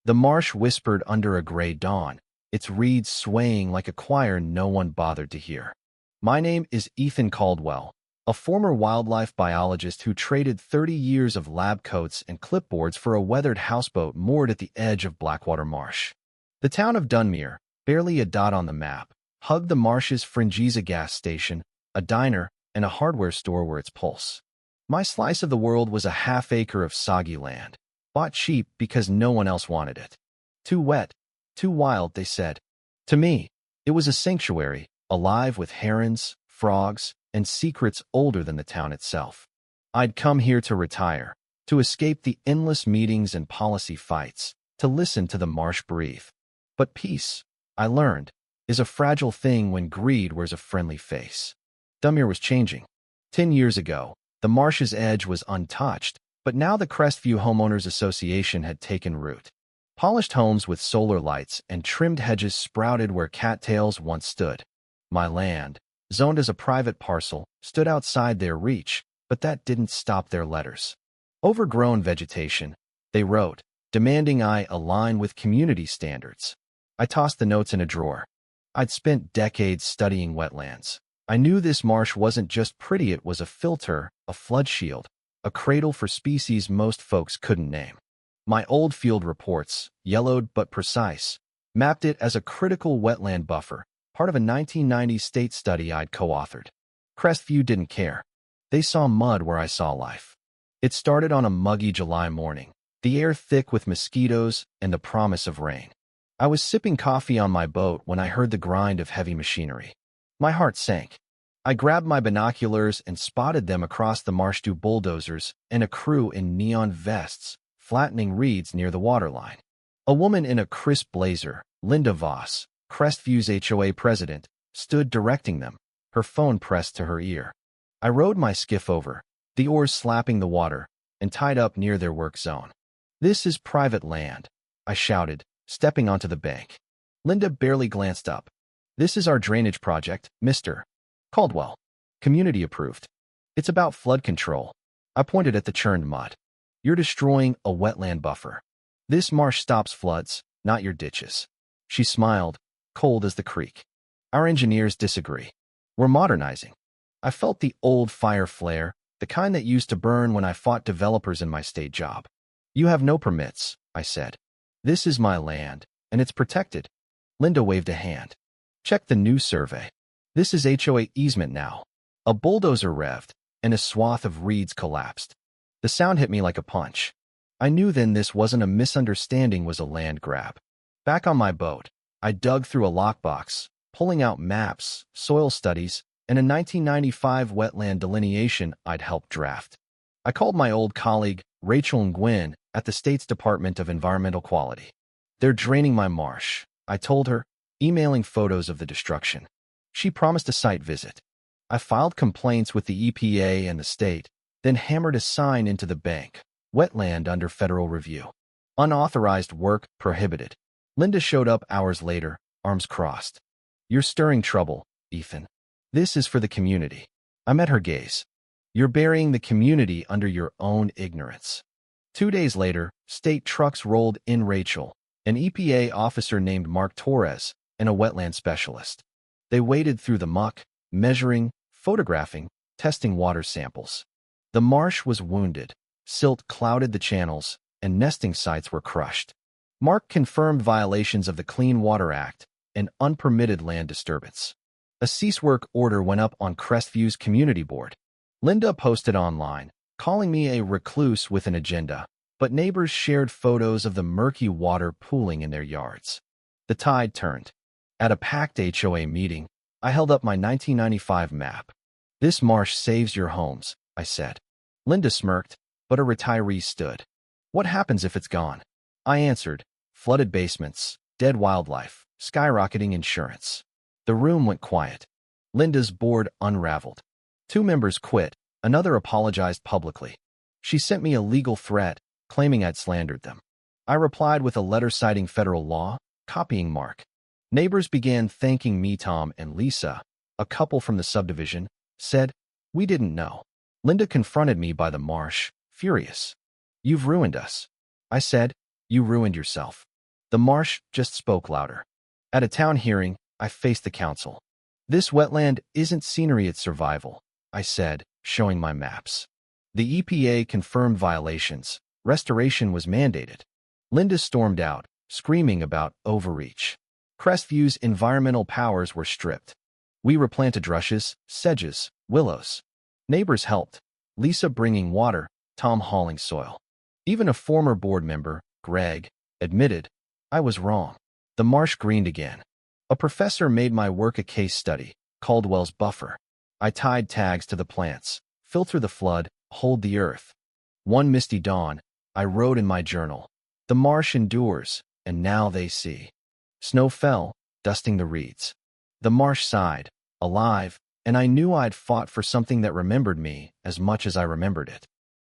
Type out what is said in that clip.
The marsh whispered under a gray dawn, its reeds swaying like a choir no one bothered to hear. My name is Ethan Caldwell, a former wildlife biologist who traded 30 years of lab coats and clipboards for a weathered houseboat moored at the edge of Blackwater Marsh. The town of Dunmere, barely a dot on the map, hugged the marsh's fringes. A gas station, a diner, and a hardware store were its pulse. My slice of the world was a half-acre of soggy land, bought cheap because no one else wanted it. Too wet, too wild, they said. To me, it was a sanctuary, alive with herons, frogs, and secrets older than the town itself. I'd come here to retire, to escape the endless meetings and policy fights, to listen to the marsh breathe. But peace, I learned, is a fragile thing when greed wears a friendly face. Dunmere was changing. 10 years ago, the marsh's edge was untouched, but now the Crestview Homeowners Association had taken root. Polished homes with solar lights and trimmed hedges sprouted where cattails once stood. My land, zoned as a private parcel, stood outside their reach, but that didn't stop their letters. Overgrown vegetation, they wrote, demanding I align with community standards. I tossed the notes in a drawer. I'd spent decades studying wetlands. I knew this marsh wasn't just pretty, it was a filter, a flood shield, a cradle for species most folks couldn't name. My old field reports, yellowed but precise, mapped it as a critical wetland buffer, part of a 1990s state study I'd co-authored. Crestview didn't care. They saw mud where I saw life. It started on a muggy July morning, the air thick with mosquitoes and the promise of rain. I was sipping coffee on my boat when I heard the grind of heavy machinery. My heart sank. I grabbed my binoculars and spotted them across the marsh, two bulldozers and a crew in neon vests, flattening reeds near the waterline. A woman in a crisp blazer, Linda Voss, Crestview's HOA president, stood directing them, her phone pressed to her ear. I rowed my skiff over, the oars slapping the water, and tied up near their work zone. This is private land, I shouted, stepping onto the bank. Linda barely glanced up. This is our drainage project, Mr. Caldwell. Community approved. It's about flood control. I pointed at the churned mud. You're destroying a wetland buffer. This marsh stops floods, not your ditches. She smiled, cold as the creek. Our engineers disagree. We're modernizing. I felt the old fire flare, the kind that used to burn when I fought developers in my state job. You have no permits, I said. This is my land, and it's protected. Linda waved a hand. Check the new survey. This is HOA easement now. A bulldozer revved, and a swath of reeds collapsed. The sound hit me like a punch. I knew then this wasn't a misunderstanding, was a land grab. Back on my boat, I dug through a lockbox, pulling out maps, soil studies, and a 1995 wetland delineation I'd helped draft. I called my old colleague, Rachel Nguyen, at the state's Department of Environmental Quality. They're draining my marsh, I told her, emailing photos of the destruction. She promised a site visit. I filed complaints with the EPA and the state, then hammered a sign into the bank, wetland under federal review. Unauthorized work prohibited. Linda showed up hours later, arms crossed. You're stirring trouble, Ethan. This is for the community. I met her gaze. You're burying the community under your own ignorance. 2 days later, state trucks rolled in. Rachel, an EPA officer named Mark Torres, and a wetland specialist. They waded through the muck, measuring, photographing, testing water samples. The marsh was wounded, silt clouded the channels, and nesting sites were crushed. Mark confirmed violations of the Clean Water Act and unpermitted land disturbance. A cease work order went up on Crestview's community board. Linda posted online, calling me a recluse with an agenda, but neighbors shared photos of the murky water pooling in their yards. The tide turned. At a packed HOA meeting, I held up my 1995 map. This marsh saves your homes, I said. Linda smirked, but a retiree stood. What happens if it's gone? I answered, flooded basements, dead wildlife, skyrocketing insurance. The room went quiet. Linda's board unraveled. 2 members quit, another apologized publicly. She sent me a legal threat, claiming I'd slandered them. I replied with a letter citing federal law, copying Mark. Neighbors began thanking me. Tom and Lisa, a couple from the subdivision, said, we didn't know. Linda confronted me by the marsh, furious. You've ruined us. I said, you ruined yourself. The marsh just spoke louder. At a town hearing, I faced the council. This wetland isn't scenery, it's survival, I said, showing my maps. The EPA confirmed violations. Restoration was mandated. Linda stormed out, screaming about overreach. Crestview's environmental powers were stripped. We replanted rushes, sedges, willows. Neighbors helped. Lisa bringing water, Tom hauling soil. Even a former board member, Greg, admitted, I was wrong. The marsh greened again. A professor made my work a case study, Caldwell's buffer. I tied tags to the plants, filter the flood, hold the earth. One misty dawn, I wrote in my journal, the marsh endures, and now they see. Snow fell, dusting the reeds. The marsh sighed, alive, and I knew I'd fought for something that remembered me as much as I remembered it.